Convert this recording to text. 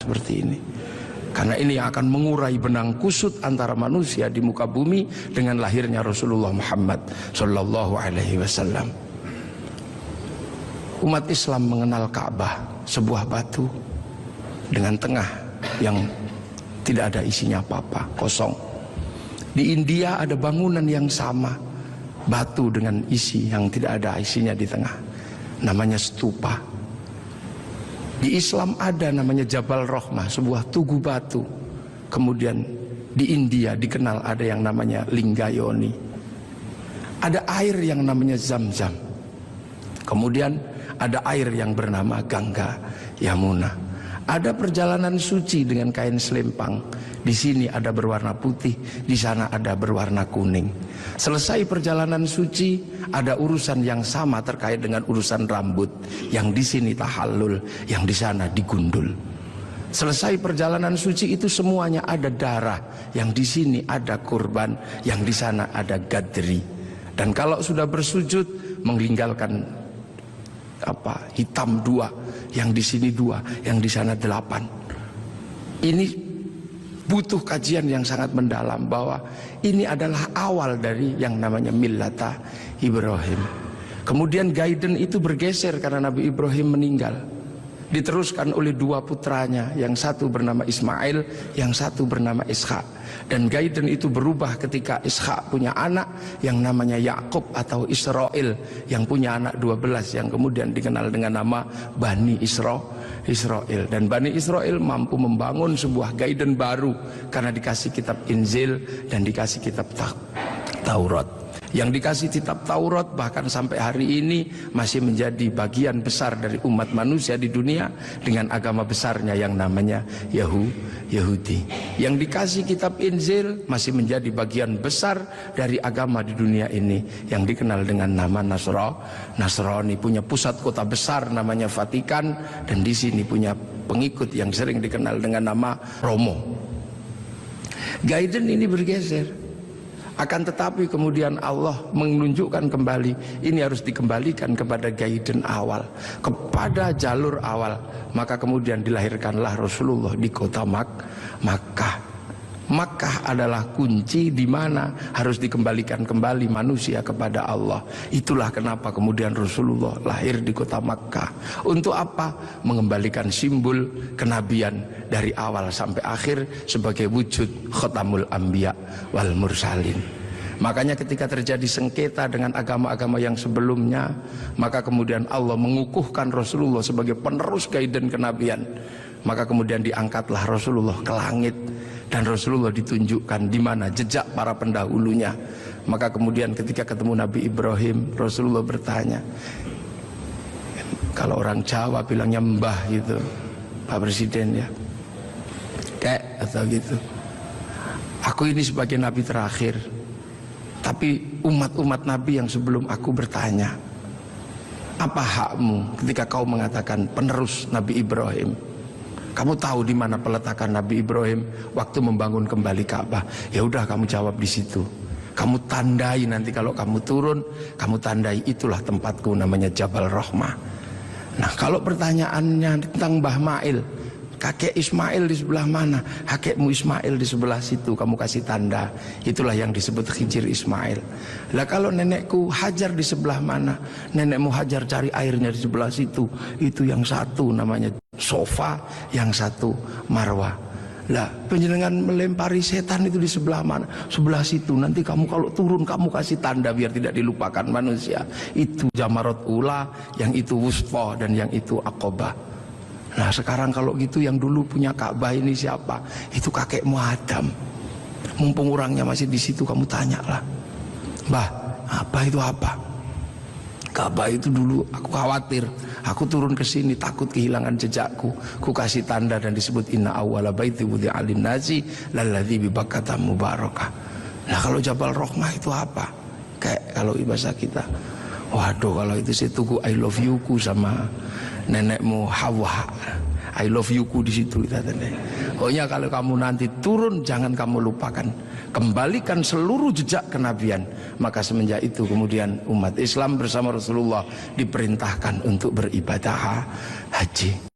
seperti ini. Karena ini akan mengurai benang kusut antara manusia di muka bumi dengan lahirnya Rasulullah Muhammad Sallallahu Alaihi Wasallam. Umat Islam mengenal Ka'bah, sebuah batu dengan tengah yang tidak ada isinya apa-apa, kosong. Di India ada bangunan yang sama, batu dengan isi yang tidak ada isinya di tengah, namanya stupa. Di Islam ada namanya Jabal Rahmah, sebuah tugu batu. Kemudian di India dikenal ada yang namanya Linggayoni. Ada air yang namanya Zam-Zam. Kemudian ada air yang bernama Gangga Yamuna. Ada perjalanan suci dengan kain selempang. Di sini ada berwarna putih, di sana ada berwarna kuning. Selesai perjalanan suci, ada urusan yang sama terkait dengan urusan rambut. Yang di sini tahallul, yang di sana digundul. Selesai perjalanan suci itu semuanya ada darah. Yang di sini ada kurban, yang di sana ada gadri. Dan kalau sudah bersujud, meninggalkan hitam 2, yang di sini 2, yang di sana 8. Ini butuh kajian yang sangat mendalam, bahwa ini adalah awal dari yang namanya millata Ibrahim. Kemudian Gaiden itu bergeser karena Nabi Ibrahim meninggal, diteruskan oleh 2 putranya, yang satu bernama Ismail, yang satu bernama Ishak. Dan Gaiden itu berubah ketika Ishak punya anak yang namanya Yakub atau Israel, yang punya anak 12 yang kemudian dikenal dengan nama Bani Israel. Dan Bani Israel mampu membangun sebuah Gaiden baru karena dikasih kitab Injil dan dikasih kitab Taurat. Yang dikasih kitab Taurat bahkan sampai hari ini masih menjadi bagian besar dari umat manusia di dunia dengan agama besarnya yang namanya Yahudi. Yang dikasih kitab Injil masih menjadi bagian besar dari agama di dunia ini yang dikenal dengan nama Nasrani. Punya pusat kota besar namanya Vatikan, dan di sini punya pengikut yang sering dikenal dengan nama Romo. Gaiden ini bergeser. Akan tetapi kemudian Allah menunjukkan kembali, ini harus dikembalikan kepada Gaiden awal, kepada jalur awal. Maka kemudian dilahirkanlah Rasulullah di kota Makkah. Makkah adalah kunci di mana harus dikembalikan kembali manusia kepada Allah. Itulah kenapa kemudian Rasulullah lahir di kota Makkah. Untuk apa? Mengembalikan simbol kenabian dari awal sampai akhir sebagai wujud Khatamul Anbiya wal Mursalin. Makanya ketika terjadi sengketa dengan agama-agama yang sebelumnya, maka kemudian Allah mengukuhkan Rasulullah sebagai penerus Gaiden kenabian. Maka kemudian diangkatlah Rasulullah ke langit, dan Rasulullah ditunjukkan di mana jejak para pendahulunya. Maka kemudian ketika ketemu Nabi Ibrahim, Rasulullah bertanya, kalau orang Jawa bilangnya mbah gitu, Pak Presiden ya, kayak atau gitu, aku ini sebagai Nabi terakhir, tapi umat-umat Nabi yang sebelum aku bertanya, apa hakmu ketika kau mengatakan penerus Nabi Ibrahim? Kamu tahu di mana peletakan Nabi Ibrahim waktu membangun kembali Ka'bah? Ya udah, kamu jawab di situ. Kamu tandai nanti kalau kamu turun, kamu tandai itulah tempatku, namanya Jabal Rahmah. Nah, kalau pertanyaannya tentang Mbah Mail, kakek Ismail di sebelah mana? Kakekmu Ismail di sebelah situ, kamu kasih tanda. Itulah yang disebut Hijir Ismail. Lah kalau nenekku Hajar di sebelah mana? Nenekmu Hajar cari airnya di sebelah situ. Itu yang satu namanya Sofa, yang satu Marwah. Lah penjenengan melempari setan itu di sebelah mana? Sebelah situ. Nanti kamu kalau turun kamu kasih tanda biar tidak dilupakan manusia. Itu Jamarot Ula, yang itu Wusfa, dan yang itu Aqobah. Nah sekarang kalau gitu yang dulu punya Ka'bah ini siapa? Itu kakekmu Adam. Mumpung orangnya masih di situ, kamu tanyalah, Mbah, apa itu apa? Ka'bah itu dulu aku khawatir, aku turun ke sini takut kehilangan jejakku. Ku kasih tanda dan disebut inna awwala baiti wudi'a lin-nasi lalladzi bi Bakkata mubarakah. Nah kalau Jabal Rahmah itu apa? Kayak kalau bahasa kita, waduh kalau itu saya tuku I love you ku sama nenekmu Hawa, I love you ku di situ kita tanda. Pokoknya kalau kamu nanti turun jangan kamu lupakan, kembalikan seluruh jejak kenabian. Maka semenjak itu kemudian umat Islam bersama Rasulullah diperintahkan untuk beribadah haji.